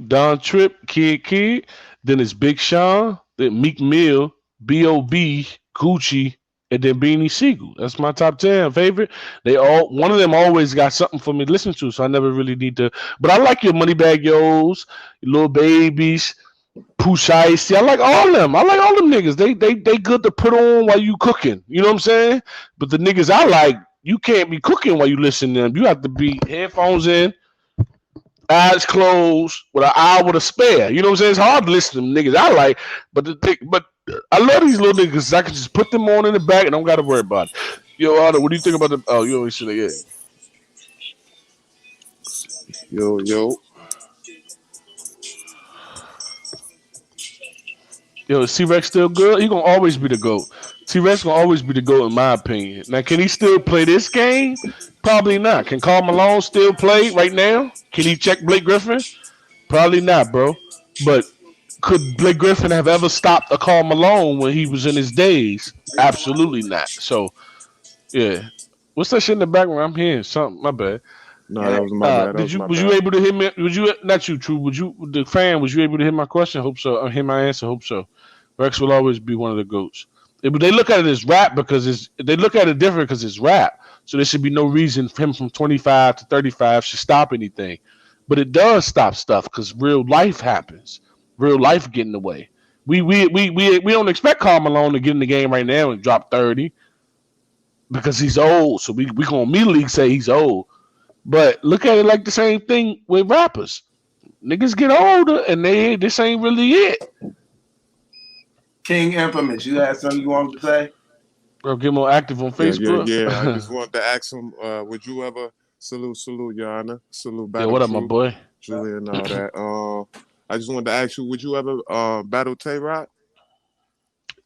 Don Tripp, Kid, then it's Big Sean, then Meek Mill, B.O.B., Gucci, and then Beanie Siegel. That's my top 10 favorite. They all one of them always got something for me to listen to, so I never really need to. But I like your Moneybag Yo's, your Little Babies, Pooh Shiesty. I like all of them. I like all them niggas. They good to put on while you cooking. You know what I'm saying? But the niggas I like, you can't be cooking while you listen to them. You have to be headphones in, eyes closed, with an hour to spare. You know what I'm saying? It's hard to listen to them niggas I like, but I love these little niggas. I can just put them on in the back and don't got to worry about it. Yo, Otto, what do you think about the? Oh, you always should have. Yeah. Yo. Yo, is T-Rex still good? He gonna always be the GOAT. T-Rex gonna always be the GOAT in my opinion. Now, can he still play this game? Probably not. Can Karl Malone still play right now? Can he check Blake Griffin? Probably not, bro. But could Blake Griffin have ever stopped a Karl Malone when he was in his days? Absolutely not. So, yeah. What's that shit in the background? I'm hearing something. My bad. No, that was my bad. Was you able to hear me? Was you not you, True? Was you the fan? Was you able to hear my question? Hope so. Hear my answer. Hope so. Rex will always be one of the GOATs. But they look at it as rap because they look at it different because it's rap. So there should be no reason for him from 25 to 35 should stop anything. But it does stop stuff because real life happens. Real life get in the way. We don't expect Karl Malone to get in the game right now and drop 30 because he's old. So we gonna immediately say he's old. But look at it like the same thing with rappers. Niggas get older and this ain't really it. King Infamis, you had something you wanted to say? Bro, get more active on Facebook. Yeah. I just wanted to ask him, would you ever salute, Your Honor, salute battle? Yeah, what up, my boy? Julian and all that. I just wanted to ask you, would you ever battle Tay-Rock?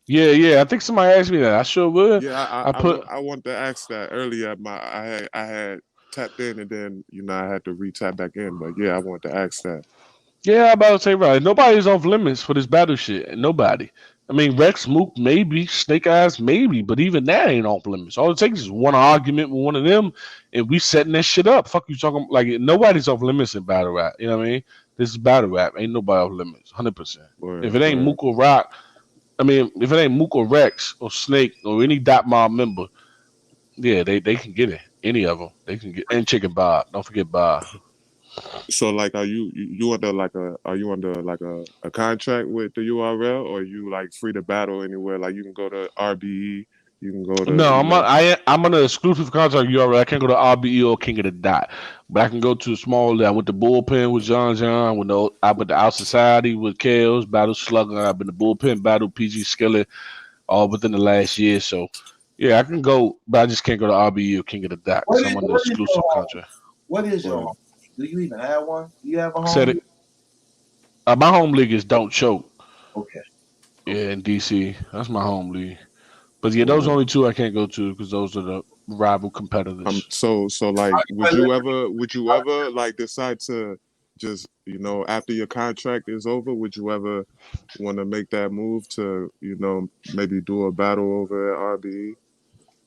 Yeah. I think somebody asked me that. I sure would. Yeah, I wanted to ask that earlier. I had tapped in and then I had to re-tap back in. But yeah, I wanted to ask that. Yeah, I'm about to say right. Nobody's off limits for this battle shit. Nobody. I mean, Rex, Mook, maybe. Snake Eyes, maybe. But even that ain't off limits. All it takes is one argument with one of them, and we setting that shit up. Fuck you talking like nobody's off limits in battle rap. You know what I mean? This is battle rap. Ain't nobody off limits. 100%. If it ain't Mook or Rock, if it ain't Mook or Rex or Snake or any Dot Mob member, yeah, they can get it. Any of them, they can get. And Chicken Bob. Don't forget Bob. So, like, are you under a contract with the URL, or are you like free to battle anywhere? Like, you can go to RBE, you can go to. No, I'm on an exclusive contract with URL. I can't go to RBE or King of the Dot, but I can go to a small. I went to Bullpen with John. I went to Out Society with Kales, Battle Slugger. I've been to Bullpen, Battle PG Skillet, all within the last year. So, yeah, I can go, but I just can't go to RBE or King of the Dot because I'm on the exclusive contract. What is your home? Do you even have one? Do you have a home? Said it. My home league is Don't Choke. Okay. Yeah, in DC. That's my home league. But yeah, those are only two I can't go to because those are the rival competitors. So like, would you ever like decide to just, after your contract is over, would you ever want to make that move to, maybe do a battle over at RBE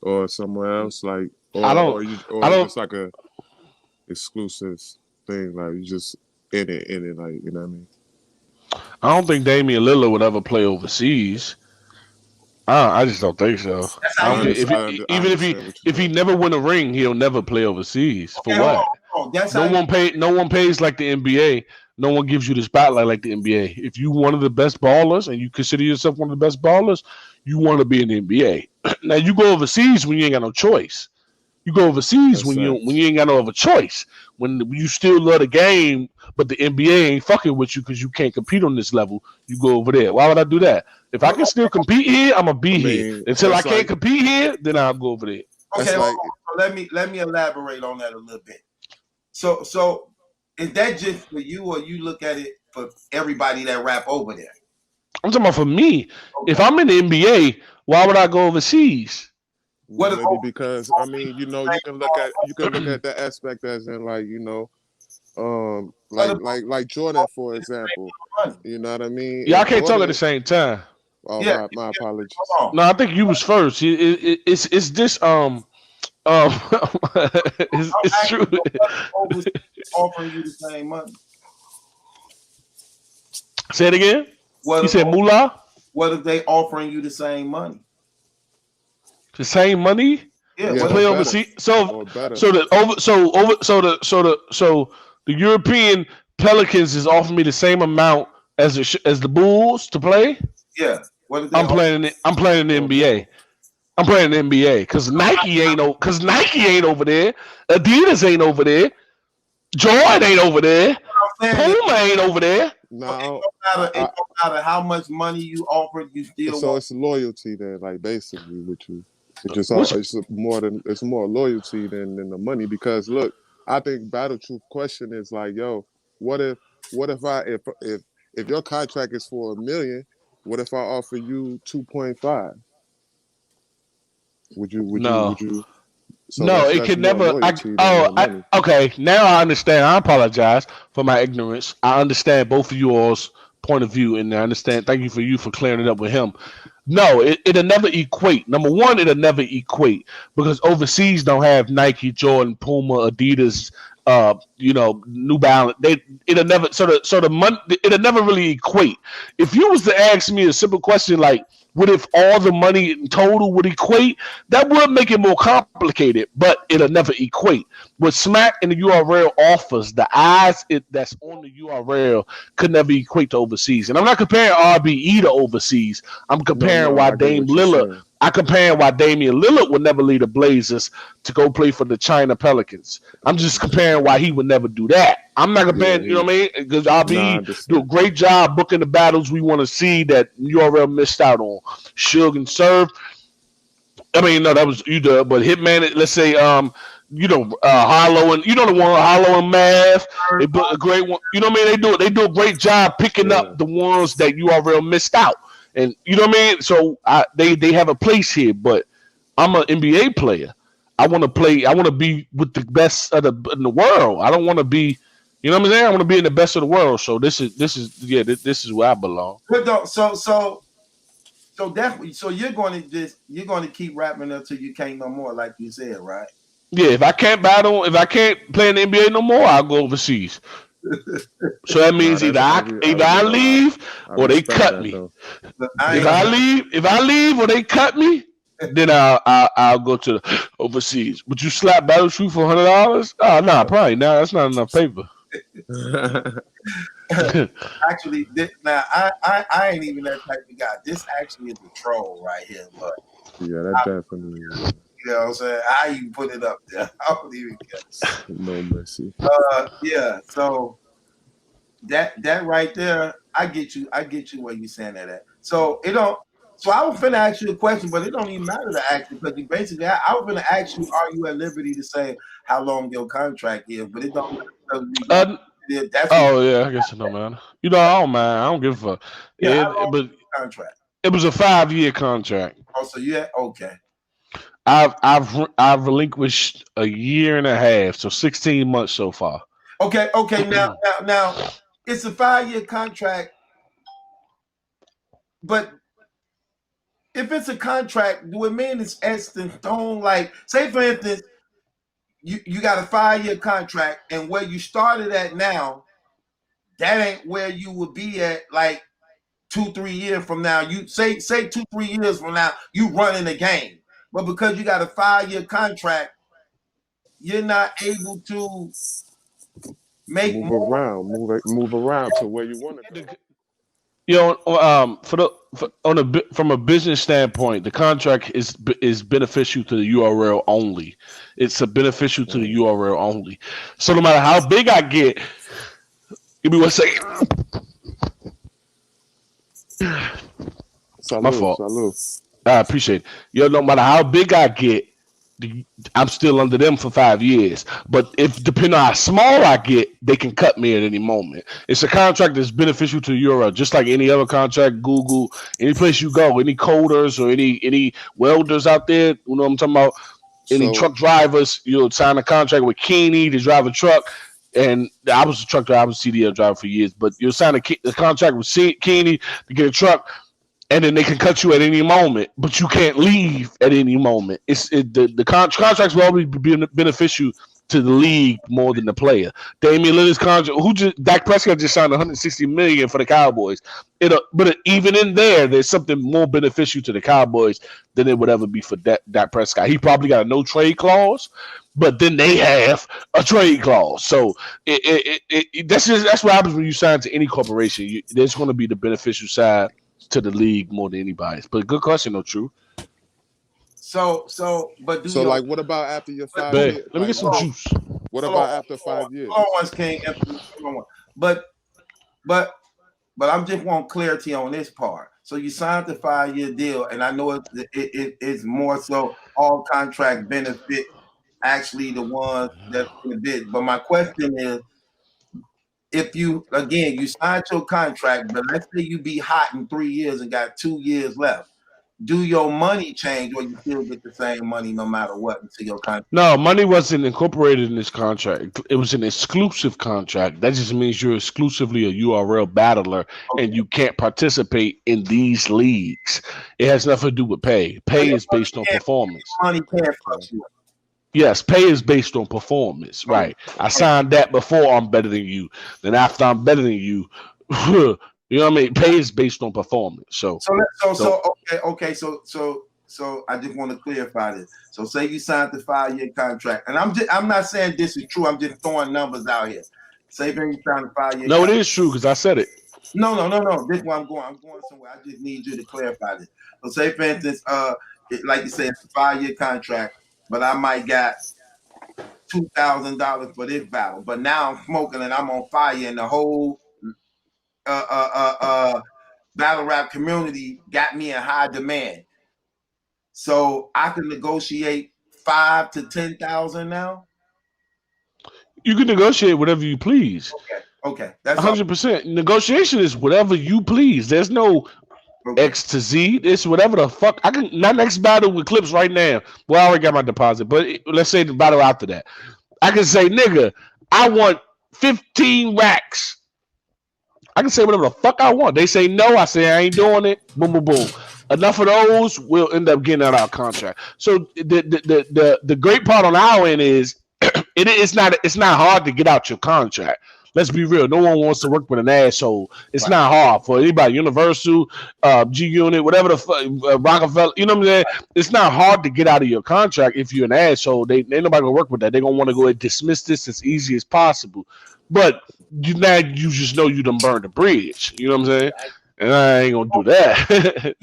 or somewhere else? Like, I don't just like a exclusive thing, like you just in it, like, you know what I mean? I don't think Damian Lillard would ever play overseas. I just don't think so. If he never win a ring, he'll never play overseas. For what? No one pays like the NBA. No one gives you the spotlight like the NBA. If you one of the best ballers and you consider yourself one of the best ballers, you want to be in the NBA. Now you go overseas when you ain't got no choice. You go overseas when you ain't got no other choice. When you still love the game, but the NBA ain't fucking with you because you can't compete on this level. You go over there. Why would I do that? If I can still compete here, I'm gonna be here. Until I can't compete here, then I'll go over there. Okay, so let me elaborate on that a little bit. So is that just for you, or you look at it for everybody that rap over there? I'm talking about for me. Okay. If I'm in the NBA, why would I go overseas? Maybe because you can look at that aspect as in like Jordan, for example. You know what I mean? Yeah, I can't talk at the same time. Oh, yeah. My apologies. No, I think you was first. It's this it's true. Offering you the same money. Say it again. What You if, said moolah? what if they offering you the same money? The same money Yeah, Yeah, to what or play if, better, overseas? So or better. so the over so over so the European Pelicans is offering me the same amount as as the Bulls to play. yeah, what if they offer I'm playing in the Or more. NBA. I'm playing in the NBA because Nike ain't over there. Adidas ain't over there. Jordan ain't over there. I'm saying Puma ain't over there. Now, it don't matter how much money you offer, you still so want. it's loyalty then, like basically with you. It's just all Which it's more loyalty than the money because look, I think Battle Truth question is like, yo, what if if your contract is for $1 million, what if I offer you 2.5? no. Would you so No, it that's can more never. loyalty than the money. Okay. Now I understand. I apologize for my ignorance. I understand both of you all's point of view, and I understand. Thank you for clearing it up with him. No, it'll never equate. Number one, it'll never equate because overseas don't have Nike, Jordan, Puma, Adidas, New Balance. It'll never sort of money. It'll never really equate. If you was to ask me a simple question like, what if all the money in total would equate? That would make it more complicated, but it'll never equate. What Smack and the URL offers, the eyes that's on the URL could never equate to overseas. And I'm not comparing RBE to overseas. I'm comparing No, why I get Dame what you're Lillard. saying. I comparing why Damian Lillard would never lead the Blazers to go play for the China Pelicans. I'm just comparing why he would never do that. I'm not Yeah, comparing, you know what I mean? Because nah, I RBE do a understand. great job booking the battles we want to see that URL missed out on. Suge and Serve. I mean, no, that was you do, but Hitman. Let's say, Hollow and the one Hollow and Math. They put a great one. You know what I mean? They do a great job picking Yeah. up the ones that URL missed out, and you know what I mean. So they have a place here, but I'm an NBA player. I want to play. I want to be with the best in the world. I don't want to be. You know what I'm saying? I want to be in the best of the world. So this is where I belong. So definitely, so you're going to keep rapping until you can't no more, like you said, right? Yeah, if I can't play in the NBA no more, I'll go overseas. So that Nah, means that's either I leave I or they respect cut that me. though. But If I leave or they cut me, then I'll go to the overseas. Would you slap Battle Shoe for $100? Oh no, probably not. That's not enough paper. actually, now I ain't even that type of guy. This actually is a troll right here, but Yeah, that definitely is. you know what I'm saying? I even put it up there. I don't even care. No mercy. Yeah. So that right there, I get you where you saying that at. So it don't. So I was finna ask you a question, but it don't even matter to ask you because you basically, I was finna ask you, are you at liberty to say how long your contract is? But it don't matter because that's what Oh yeah, I guess it don't matter. I don't mind. I don't give a fuck. yeah, how long But is your contract? it was a 5-year contract. Oh, so yeah, okay. I've relinquished a year and a half, so 16 months so far. Okay. Now, it's a 5-year contract, but if it's a contract, do it mean it's etched in stone? Like, say for instance, you got a 5-year contract, and where you started at now, that ain't where you would be at like 2-3 years from now. You say 2-3 years from now, you running the game, but because you got a 5-year contract, you're not able to make Move around to where you want to go. From a business standpoint, the contract is beneficial to the URL only. It's a beneficial to the URL only. So no matter how big I get, give me one second. My fault. Salute. I appreciate it. No matter how big I get, I'm still under them for 5 years. But if depending on how small I get, they can cut me at any moment. It's a contract that's beneficial to URL, just like any other contract. Google, any place you go, any coders or any welders out there, you know what I'm talking about. Any truck drivers, you'll sign a contract with Keeney to drive a truck. And I was a truck driver, I was a CDL driver for years, but you'll sign a contract with Keeney to get a truck. And then they can cut you at any moment, but you can't leave at any moment. The contracts will always be beneficial to the league more than the player. Damian Lillard's contract, Dak Prescott just signed 160 million for the Cowboys. But even in there, there's something more beneficial to the Cowboys than it would ever be for Dak Prescott. He probably got a no trade clause, but then they have a trade clause. So that's what happens when you sign to any corporation. There's going to be the beneficial side to the league more than anybody's. But good question, though, True. But like, what about after your 5 years? Let me get some juice. What about after 5 years? But I just want clarity on this part. So you signed the 5-year deal, and I know it's more so all contract benefit actually the ones that did. But my question is, if you signed your contract, but let's say you be hot in 3 years and got 2 years left, do your money change, or you still get the same money no matter what until your contract? No, money wasn't incorporated in this contract. It was an exclusive contract. That just means you're exclusively a URL battler, and you can't participate in these leagues. It has nothing to do with pay. Pay is based on performance. Money can't fluctuate. Yes, pay is based on performance. Right. I signed that before I'm better than you. Then after I'm better than you, you know what I mean? Pay is based on performance. So okay. So I just want to clarify this. So say you signed the 5-year contract, and I'm not saying this is true. I'm just throwing numbers out here. Say when you signed the 5-year. No, it is true because I said it. No. This is where I'm going. I'm going somewhere. I just need you to clarify this. So say for instance, like you said, it's a 5-year contract, but I might got $2,000 for this battle. But now I'm smoking and I'm on fire, and the whole battle rap community got me in high demand. So I can negotiate 5 to 10,000 now. You can negotiate whatever you please. Okay. That's 100%. Negotiation is whatever you please. There's no X to Z. It's whatever the fuck. I can not next battle with Clips right now. Well, I already got my deposit, but let's say the battle after that. I can say, nigga, I want 15 racks. I can say whatever the fuck I want. They say no. I say I ain't doing it. Boom, boom, boom. Enough of those, we'll end up getting out our contract. So the great part on our end is it's not hard to get out your contract. Let's be real. No one wants to work with an asshole. It's not hard for anybody. Universal, G Unit, whatever the fuck, Rockefeller. You know what I'm saying? It's not hard to get out of your contract if you're an asshole. Ain't nobody gonna work with that. They're gonna want to go ahead and dismiss this as easy as possible. But you just know you done burned the bridge. You know what I'm saying? And I ain't gonna do that.